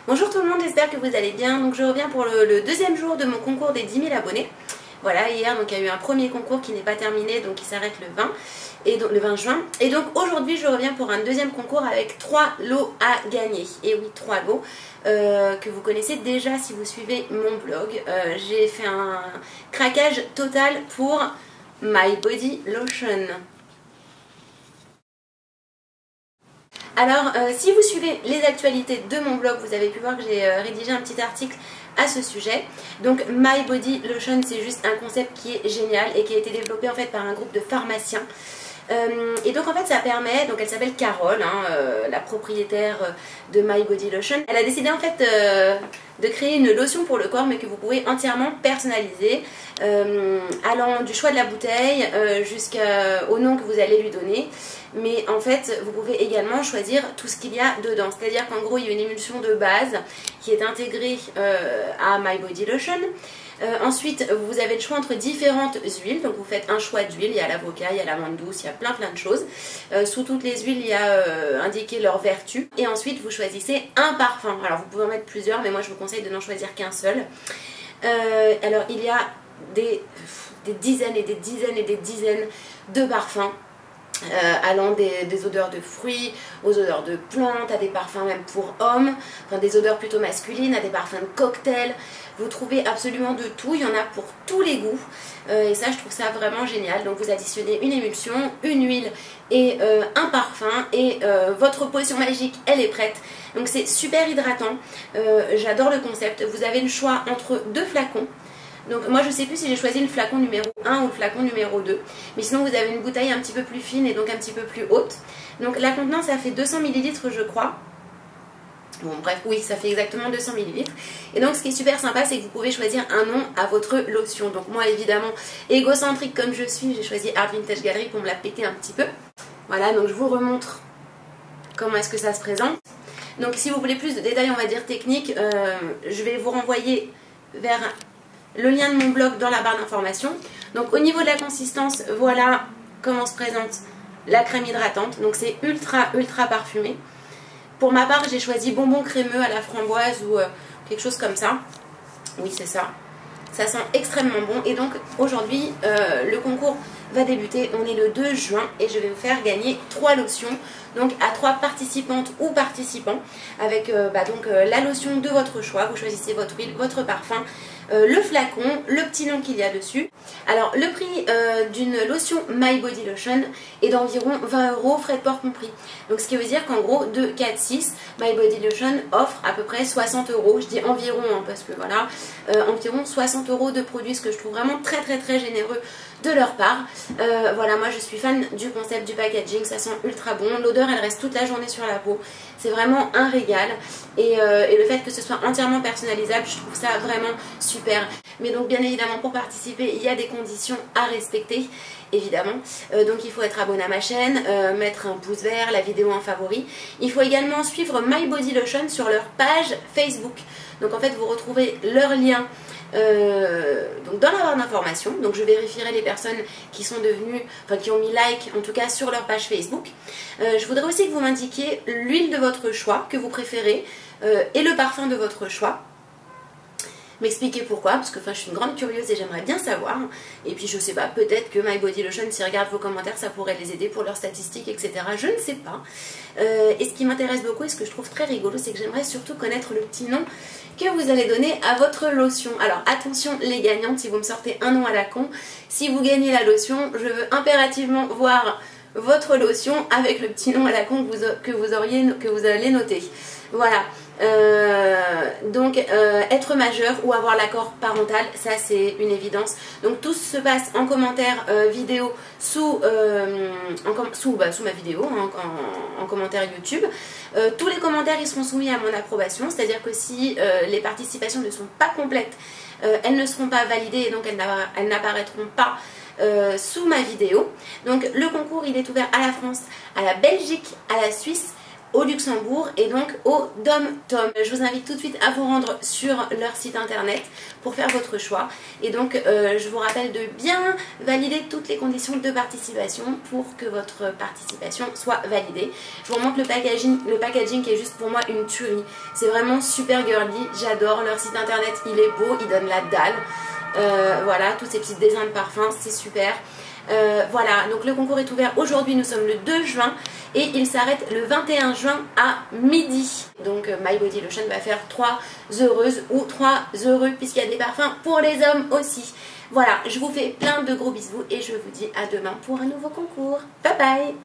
Bonjour tout le monde, j'espère que vous allez bien. Donc je reviens pour le deuxième jour de mon concours des 10 000 abonnés. Voilà, hier donc il y a eu un premier concours qui n'est pas terminé, donc qui s'arrête le 20 et donc le 20 juin. Et donc aujourd'hui je reviens pour un deuxième concours avec 3 lots à gagner. Et oui, 3 lots que vous connaissez déjà si vous suivez mon blog. J'ai fait un craquage total pour My Body Lotion. Alors, si vous suivez les actualités de mon blog, vous avez pu voir que j'ai rédigé un petit article à ce sujet. Donc, My Body Lotion, c'est juste un concept qui est génial et qui a été développé en fait par un groupe de pharmaciens. Et donc en fait ça permet, donc elle s'appelle Carole, la propriétaire de My Body Lotion. Elle a décidé en fait de créer une lotion pour le corps mais que vous pouvez entièrement personnaliser, allant du choix de la bouteille jusqu'au nom que vous allez lui donner. Mais en fait vous pouvez également choisir tout ce qu'il y a dedans, c'est à dire qu'en gros il y a une émulsion de base qui est intégrée à My Body Lotion. Ensuite, vous avez le choix entre différentes huiles. Donc, vous faites un choix d'huile. Il y a l'avocat, il y a l'amande douce, il y a plein de choses. Sous toutes les huiles, il y a indiqué leurs vertus. Et ensuite, vous choisissez un parfum. Alors, vous pouvez en mettre plusieurs, mais moi, je vous conseille de n'en choisir qu'un seul. Alors, il y a des dizaines et des dizaines et des dizaines de parfums. Allant des odeurs de fruits aux odeurs de plantes, à des parfums même pour hommes, enfin des odeurs plutôt masculines, à des parfums de cocktail. Vous trouvez absolument de tout, il y en a pour tous les goûts et ça je trouve ça vraiment génial. Donc vous additionnez une émulsion, une huile et un parfum et votre potion magique elle est prête. Donc c'est super hydratant, j'adore le concept. Vous avez le choix entre 2 flacons. Donc moi je sais plus si j'ai choisi le flacon numéro 1 ou le flacon numéro 2. Mais sinon vous avez une bouteille un petit peu plus fine et donc un petit peu plus haute. Donc la contenance ça fait 200 ml je crois. Bon bref, oui ça fait exactement 200 ml. Et donc ce qui est super sympa c'est que vous pouvez choisir un nom à votre lotion. Donc moi évidemment égocentrique comme je suis, j'ai choisi Art Vintage Gallery pour me la péter un petit peu. Voilà, donc je vous remontre comment est-ce que ça se présente. Donc si vous voulez plus de détails on va dire techniques, je vais vous renvoyer vers le lien de mon blog dans la barre d'informations. Donc au niveau de la consistance, voilà comment se présente la crème hydratante. Donc c'est ultra parfumé. Pour ma part j'ai choisi bonbon crémeux à la framboise ou quelque chose comme ça. Oui c'est ça. Ça sent extrêmement bon et donc aujourd'hui le concours va débuter. On est le 2 juin et je vais vous faire gagner 3 lotions. Donc à 3 participantes ou participants avec la lotion de votre choix. Vous choisissez votre huile, votre parfum, le flacon, le petit nom qu'il y a dessus. Alors le prix d'une lotion My Body Lotion est d'environ 20 €, frais de port compris. Donc ce qui veut dire qu'en gros de 4-6, My Body Lotion offre à peu près 60 €. Je dis environ parce que voilà, environ 60 € de produits, ce que je trouve vraiment très généreux de leur part. Voilà, moi je suis fan du concept du packaging, ça sent ultra bon. L'odeur elle reste toute la journée sur la peau. C'est vraiment un régal. Et le fait que ce soit entièrement personnalisable, je trouve ça vraiment super. Mais donc bien évidemment pour participer, il y a des conditions à respecter. Évidemment, donc il faut être abonné à ma chaîne, mettre un pouce vert, la vidéo en favori. Il faut également suivre My Body Lotion sur leur page Facebook. Donc en fait vous retrouvez leur lien donc dans la barre d'informations. Donc je vérifierai les personnes qui sont devenues, enfin qui ont mis like en tout cas sur leur page Facebook. Je voudrais aussi que vous m'indiquiez l'huile de votre choix que vous préférez et le parfum de votre choix. M'expliquer pourquoi, parce que je suis une grande curieuse et j'aimerais bien savoir. Et puis je sais pas, peut-être que My Body Lotion, s'ils regardent vos commentaires, ça pourrait les aider pour leurs statistiques, etc. Je ne sais pas. Et ce qui m'intéresse beaucoup et ce que je trouve très rigolo, c'est que j'aimerais surtout connaître le petit nom que vous allez donner à votre lotion. Alors attention les gagnantes, si vous me sortez un nom à la con, si vous gagnez la lotion, je veux impérativement voir votre lotion avec le petit nom à la con que vous allez noter. Voilà. Donc être majeur ou avoir l'accord parental, ça c'est une évidence. Donc tout se passe en commentaire vidéo sous ma vidéo, en commentaire YouTube. Tous les commentaires ils seront soumis à mon approbation, c'est à dire que si les participations ne sont pas complètes, elles ne seront pas validées et donc elles n'apparaîtront pas sous ma vidéo. Donc le concours il est ouvert à la France, à la Belgique, à la Suisse, au Luxembourg et donc au Dom-Tom. Je vous invite tout de suite à vous rendre sur leur site internet pour faire votre choix. Et donc je vous rappelle de bien valider toutes les conditions de participation pour que votre participation soit validée. Je vous remontre le packaging qui est juste pour moi une tuerie. C'est vraiment super girly, j'adore. Leur site internet il est beau, il donne la dalle. Voilà, tous ces petits dessins de parfum, c'est super. Voilà, donc le concours est ouvert aujourd'hui, nous sommes le 2 juin et il s'arrête le 21 juin à midi. Donc My Body Lotion va faire 3 heureuses ou 3 heureux puisqu'il y a des parfums pour les hommes aussi. Voilà, je vous fais plein de gros bisous et je vous dis à demain pour un nouveau concours. Bye bye!